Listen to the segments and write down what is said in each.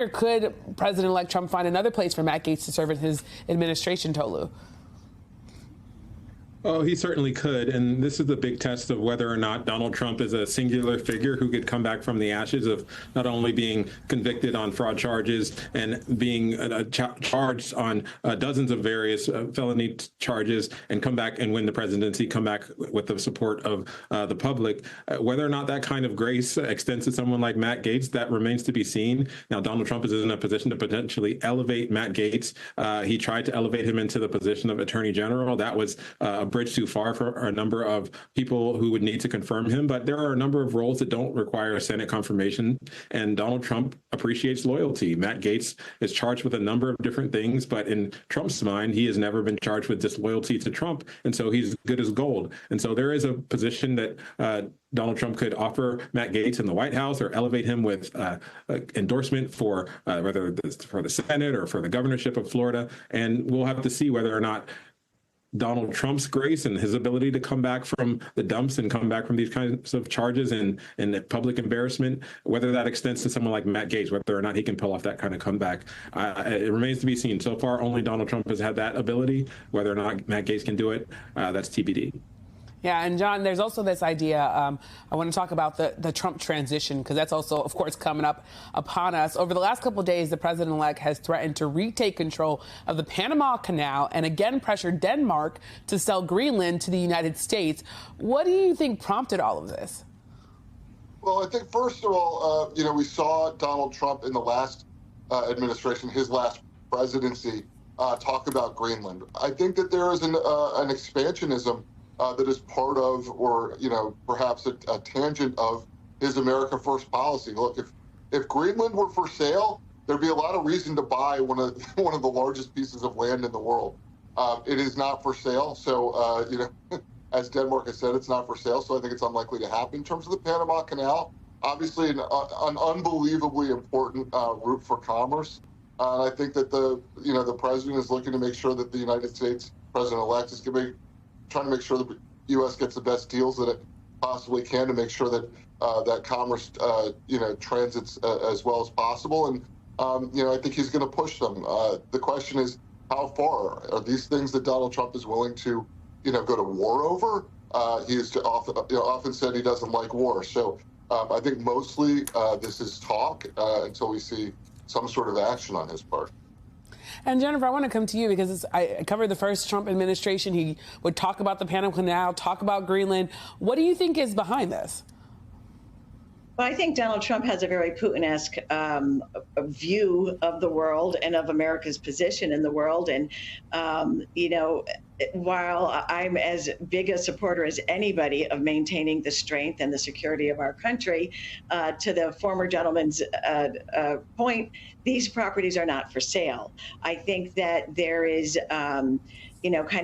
Or could President-elect Trump find another place for Matt Gaetz to serve in his administration, Tolu? Oh, he certainly could. And this is the big test of whether or not Donald Trump is a singular figure who could come back from the ashes of not only being convicted on fraud charges and being charged on dozens of various felony charges and come back and win the presidency, come back with the support of the public. Whether or not that kind of grace extends to someone like Matt Gaetz, that remains to be seen. Now, Donald Trump is in a position to potentially elevate Matt Gaetz. He tried to elevate him into the position of Attorney General. That was a bridge too far for a number of people who would need to confirm him. But there are a number of roles that don't require Senate confirmation. And Donald Trump appreciates loyalty. Matt Gaetz is charged with a number of different things, but in Trump's mind, he has never been charged with disloyalty to Trump. And so he's good as gold. And so there is a position that Donald Trump could offer Matt Gaetz in the White House or elevate him with endorsement for whether for the Senate or for the governorship of Florida. And we'll have to see whether or not Donald Trump's grace and his ability to come back from the dumps and come back from these kinds of charges and public embarrassment, whether that extends to someone like Matt Gaetz, whether or not he can pull off that kind of comeback. It remains to be seen. So far, only Donald Trump has had that ability. Whether or not Matt Gaetz can do it, that's TBD. Yeah, and John, there's also this idea, I want to talk about the Trump transition, because that's also, of course, coming up upon us. Over the last couple of days, the president-elect has threatened to retake control of the Panama Canal and again pressured Denmark to sell Greenland to the United States. What do you think prompted all of this? Well, I think, first of all, we saw Donald Trump in the last administration, his last presidency, talk about Greenland. I think that there is an expansionism that is part of, or perhaps a tangent of his America First policy. Look, if Greenland were for sale, there'd be a lot of reason to buy one of the largest pieces of land in the world. It is not for sale, so as Denmark has said, it's not for sale. So I think it's unlikely to happen. In terms of the Panama Canal, obviously an unbelievably important route for commerce. I think that the president is looking to make sure that the United States president-elect is trying to make sure that the U.S. gets the best deals that it possibly can to make sure that that commerce, transits as well as possible. And, I think he's going to push them. The question is, how far? Are these things that Donald Trump is willing to, go to war over? He has often said he doesn't like war. So I think mostly this is talk until we see some sort of action on his part. And Jennifer, I want to come to you because I covered the first Trump administration. He would talk about the Panama Canal, talk about Greenland. What do you think is behind this? Well, I think Donald Trump has a very Putin-esque view of the world and of America's position in the world. And, while I'm as big a supporter as anybody of maintaining the strength and the security of our country, to the former gentleman's point, these properties are not for sale. I think that there is kind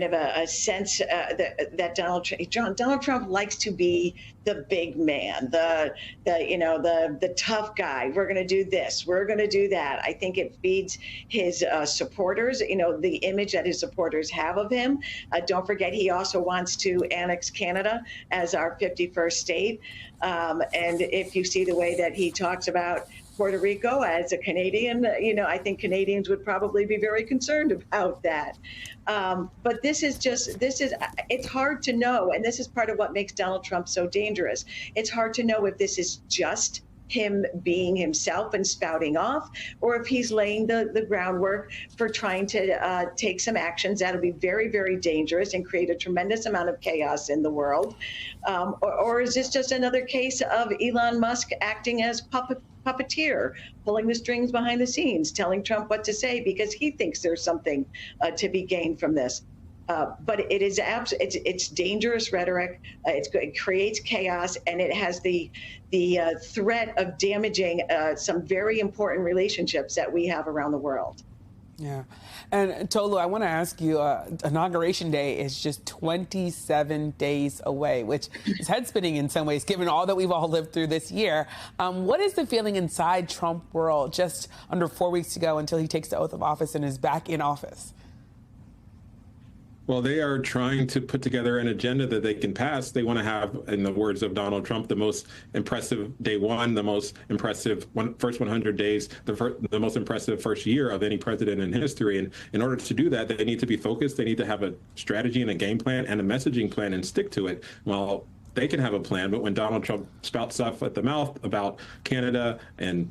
of a sense that Donald Trump likes to be the big man, the tough guy. We're going to do this. We're going to do that. I think it feeds his supporters, the image that his supporters have of him. Don't forget, he also wants to annex Canada as our 51st state. And if you see the way that he talks about Puerto Rico as a Canadian, I think Canadians would probably be very concerned about that. But it's hard to know. And this is part of what makes Donald Trump so dangerous. It's hard to know if this is just him being himself and spouting off, or if he's laying the groundwork for trying to take some actions that'll be very, very dangerous and create a tremendous amount of chaos in the world. Or is this just another case of Elon Musk acting as puppeteer, pulling the strings behind the scenes, telling Trump what to say because he thinks there's something to be gained from this? But it is it's dangerous rhetoric. It creates chaos, and it has the threat of damaging some very important relationships that we have around the world. Yeah. And Tolu, I want to ask you, Inauguration Day is just 27 days away, which is head spinning in some ways, given all that we've all lived through this year. What is the feeling inside Trump world just under 4 weeks to go until he takes the oath of office and is back in office? Well, they are trying to put together an agenda that they can pass. They want to have, in the words of Donald Trump, the most impressive day one, the most impressive first 100 days, the most impressive first year of any president in history. And in order to do that, they need to be focused. They need to have a strategy and a game plan and a messaging plan and stick to it. Well, they can have a plan, but when Donald Trump spouts stuff at the mouth about Canada and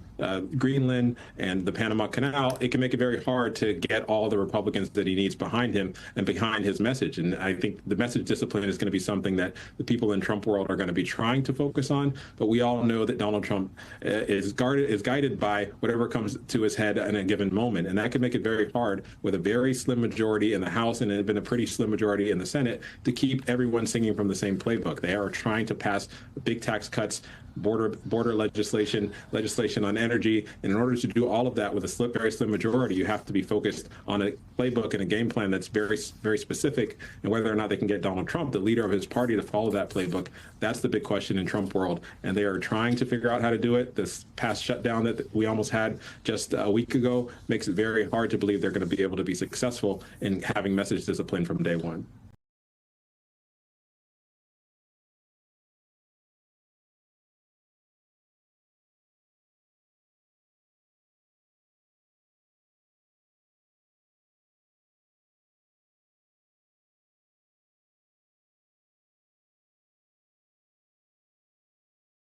Greenland and the Panama Canal, it can make it very hard to get all the Republicans that he needs behind him and behind his message. And I think the message discipline is going to be something that the people in Trump world are going to be trying to focus on. But we all know that Donald Trump is guided by whatever comes to his head in a given moment. And that can make it very hard with a very slim majority in the House and been a pretty slim majority in the Senate to keep everyone singing from the same playbook. They are trying to pass big tax cuts, border legislation on energy. And in order to do all of that with a very slim majority, you have to be focused on a playbook and a game plan that's very, very specific. And whether or not they can get Donald Trump, the leader of his party, to follow that playbook, that's the big question in Trump world. And they are trying to figure out how to do it. This past shutdown that we almost had just a week ago makes it very hard to believe they're going to be able to be successful in having message discipline from day one.